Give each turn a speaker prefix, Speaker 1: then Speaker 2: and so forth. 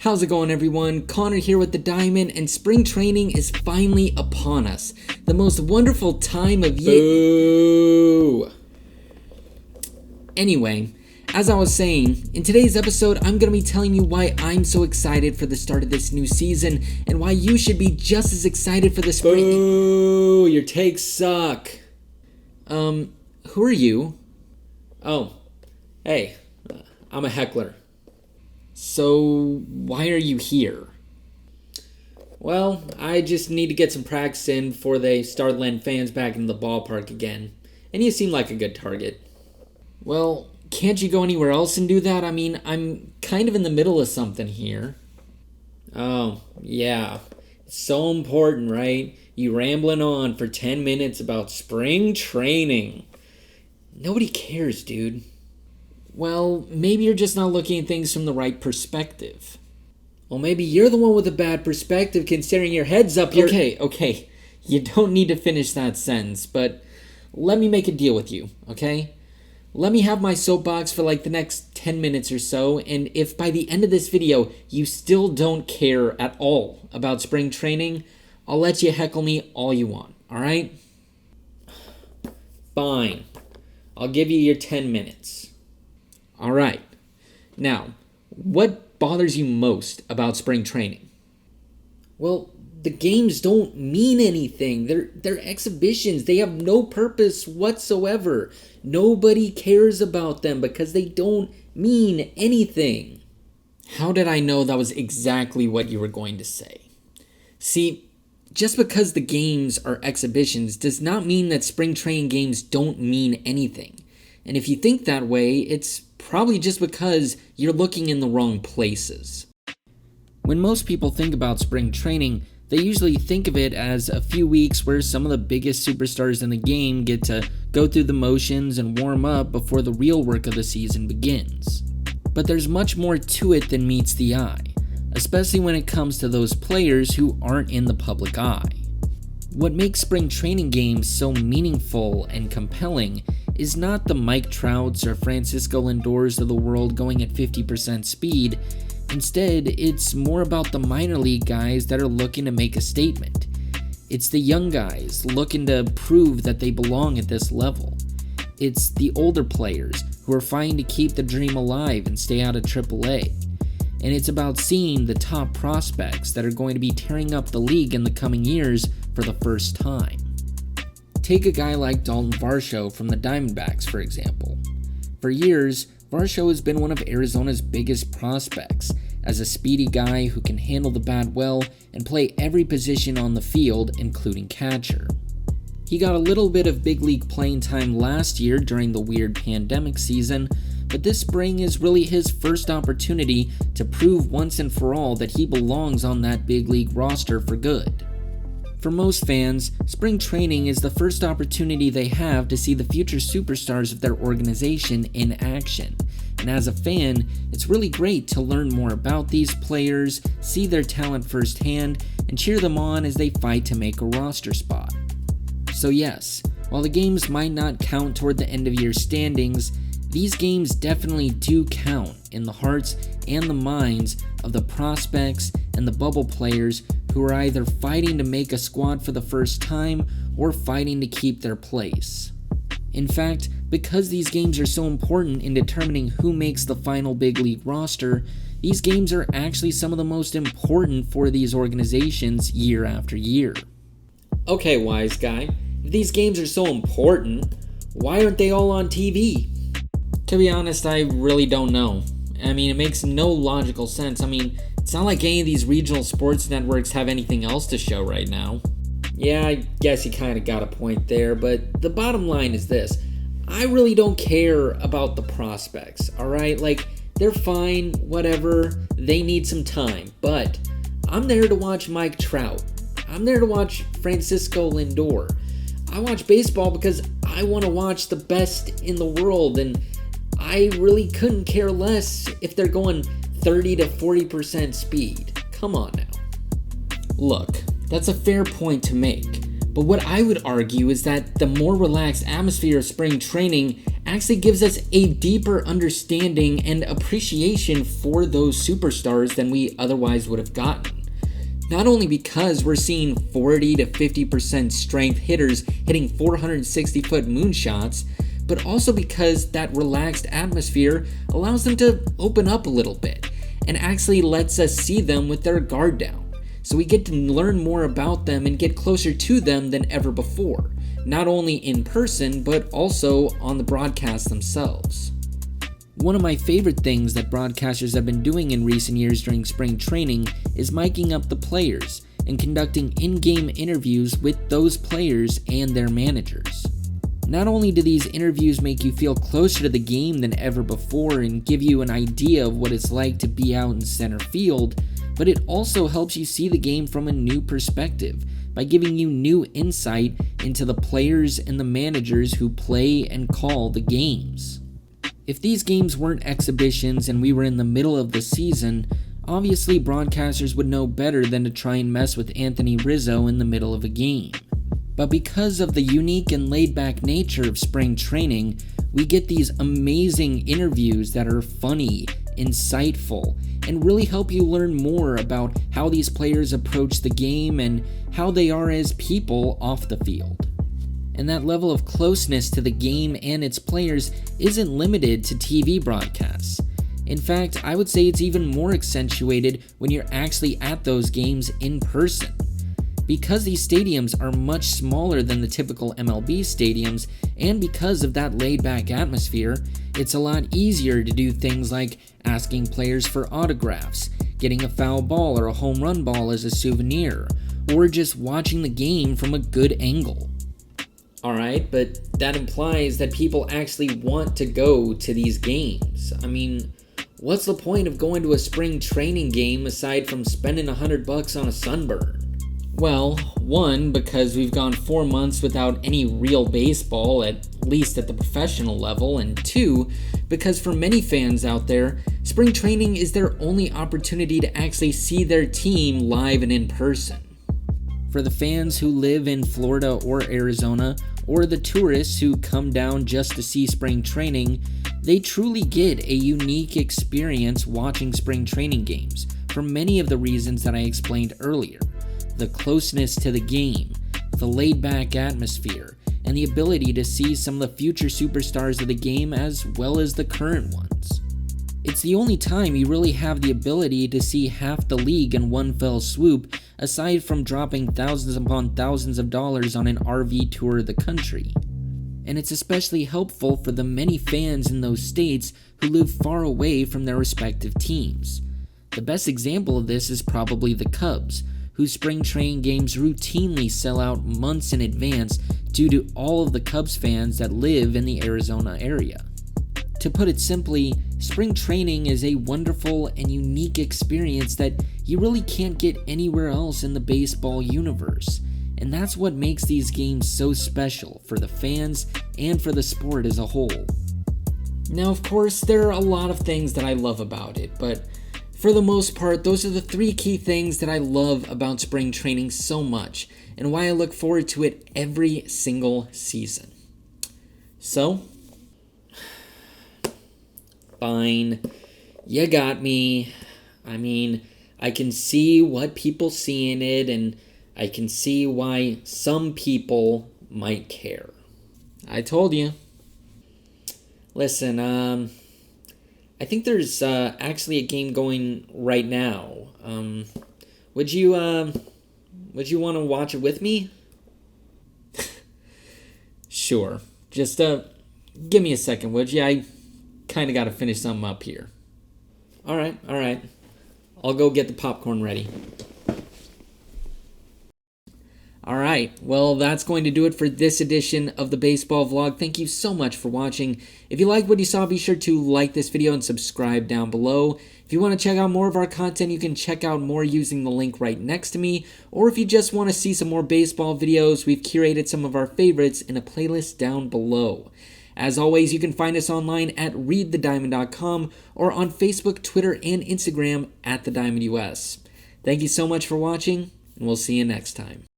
Speaker 1: How's it going, everyone? Connor here with the Diamond, and spring training is finally upon us. The most wonderful time of year.
Speaker 2: Boo!
Speaker 1: Anyway, as I was saying, in today's episode, I'm going to be telling you why I'm so excited for the start of this new season, and why you should be just as excited for the spring.
Speaker 2: Boo! Your takes suck.
Speaker 1: Who are you?
Speaker 2: Oh, hey, I'm a heckler.
Speaker 1: So, why are you here?
Speaker 2: Well, I just need to get some practice in before they start letting fans back into the ballpark again. And you seem like a good target.
Speaker 1: Well, can't you go anywhere else and do that? I mean, I'm kind of in the middle of something here.
Speaker 2: Oh, yeah. It's so important, right? You rambling on for 10 minutes about spring training. Nobody cares, dude.
Speaker 1: Well, maybe you're just not looking at things from the right perspective.
Speaker 2: Well, maybe you're the one with a bad perspective considering your head's up your...
Speaker 1: Okay. You don't need to finish that sentence, but let me make a deal with you, okay? Let me have my soapbox for like the next 10 minutes or so, and if by the end of this video you still don't care at all about spring training, I'll let you heckle me all you want, alright?
Speaker 2: Fine. I'll give you your 10 minutes.
Speaker 1: Alright. Now, what bothers you most about spring training?
Speaker 2: Well, the games don't mean anything. They're exhibitions. They have no purpose whatsoever. Nobody cares about them because they don't mean anything.
Speaker 1: How did I know that was exactly what you were going to say? See, just because the games are exhibitions does not mean that spring training games don't mean anything. And if you think that way, it's probably just because you're looking in the wrong places. When most people think about spring training, they usually think of it as a few weeks where some of the biggest superstars in the game get to go through the motions and warm up before the real work of the season begins. But there's much more to it than meets the eye, especially when it comes to those players who aren't in the public eye. What makes spring training games so meaningful and compelling is not the Mike Trouts or Francisco Lindors of the world going at 50% speed. Instead, it's more about the minor league guys that are looking to make a statement. It's the young guys looking to prove that they belong at this level. It's the older players who are fighting to keep the dream alive and stay out of AAA. And it's about seeing the top prospects that are going to be tearing up the league in the coming years for the first time. Take a guy like Dalton Varsho from the Diamondbacks, for example. For years, Varsho has been one of Arizona's biggest prospects, as a speedy guy who can handle the bat well and play every position on the field, including catcher. He got a little bit of big league playing time last year during the weird pandemic season, but this spring is really his first opportunity to prove once and for all that he belongs on that big league roster for good. For most fans, spring training is the first opportunity they have to see the future superstars of their organization in action. And as a fan, it's really great to learn more about these players, see their talent firsthand, and cheer them on as they fight to make a roster spot. So yes, while the games might not count toward the end of year standings, these games definitely do count in the hearts and the minds of the prospects and the bubble players who are either fighting to make a squad for the first time or fighting to keep their place. In fact, because these games are so important in determining who makes the final big league roster, these games are actually some of the most important for these organizations year after year.
Speaker 2: Okay, wise guy, if these games are so important, why aren't they all on TV?
Speaker 1: To be honest, I really don't know. I mean, it makes no logical sense. I mean, it's not like any of these regional sports networks have anything else to show right now.
Speaker 2: Yeah, I guess you kind of got a point there, but the bottom line is this. I really don't care about the prospects, alright? Like, they're fine, whatever, they need some time, but I'm there to watch Mike Trout. I'm there to watch Francisco Lindor. I watch baseball because I want to watch the best in the world, and I really couldn't care less if they're going 30 to 40% speed. Come on now.
Speaker 1: Look, that's a fair point to make, But what I would argue is that the more relaxed atmosphere of spring training actually gives us a deeper understanding and appreciation for those superstars than we otherwise would have gotten. Not only because we're seeing 40 to 50% strength hitters hitting 460-foot moonshots, but also because that relaxed atmosphere allows them to open up a little bit and actually lets us see them with their guard down. So we get to learn more about them and get closer to them than ever before, not only in person, but also on the broadcasts themselves. One of my favorite things that broadcasters have been doing in recent years during spring training is miking up the players and conducting in-game interviews with those players and their managers. Not only do these interviews make you feel closer to the game than ever before and give you an idea of what it's like to be out in center field, but it also helps you see the game from a new perspective by giving you new insight into the players and the managers who play and call the games. If these games weren't exhibitions and we were in the middle of the season, obviously broadcasters would know better than to try and mess with Anthony Rizzo in the middle of a game. But because of the unique and laid-back nature of spring training, we get these amazing interviews that are funny, insightful, and really help you learn more about how these players approach the game and how they are as people off the field. And that level of closeness to the game and its players isn't limited to TV broadcasts. In fact, I would say it's even more accentuated when you're actually at those games in person. Because these stadiums are much smaller than the typical MLB stadiums, and because of that laid-back atmosphere, it's a lot easier to do things like asking players for autographs, getting a foul ball or a home run ball as a souvenir, or just watching the game from a good angle. Alright, but that implies that people actually want to go to these games. I mean, what's the point of going to a spring training game aside from spending $100 on a sunburn? Well, one, because we've gone 4 months without any real baseball, at least at the professional level, and two, because for many fans out there, spring training is their only opportunity to actually see their team live and in person. For the fans who live in Florida or Arizona, or the tourists who come down just to see spring training, they truly get a unique experience watching spring training games, for many of the reasons that I explained earlier. The closeness to the game, the laid-back atmosphere, and the ability to see some of the future superstars of the game as well as the current ones. It's the only time you really have the ability to see half the league in one fell swoop, aside from dropping thousands upon thousands of dollars on an RV tour of the country. And it's especially helpful for the many fans in those states who live far away from their respective teams. The best example of this is probably the Cubs, whose spring training games routinely sell out months in advance due to all of the Cubs fans that live in the Arizona area. To put it simply, spring training is a wonderful and unique experience that you really can't get anywhere else in the baseball universe, and that's what makes these games so special for the fans and for the sport as a whole. Now, of course, there are a lot of things that I love about it, but for the most part, those are the 3 key things that I love about spring training so much, and why I look forward to it every single season. So, fine, you got me. I mean, I can see what people see in it, and I can see why some people might care. I told you. Listen, I think there's actually a game going right now. Would you want to watch it with me? Sure. Just give me a second, would you? I kind of got to finish something up here. All right. I'll go get the popcorn ready. Alright, well that's going to do it for this edition of the Baseball Vlog. Thank you so much for watching. If you like what you saw, be sure to like this video and subscribe down below. If you want to check out more of our content, you can check out more using the link right next to me. Or if you just want to see some more baseball videos, we've curated some of our favorites in a playlist down below. As always, you can find us online at readthediamond.com or on Facebook, Twitter, and Instagram at TheDiamondUS. Thank you so much for watching, and we'll see you next time.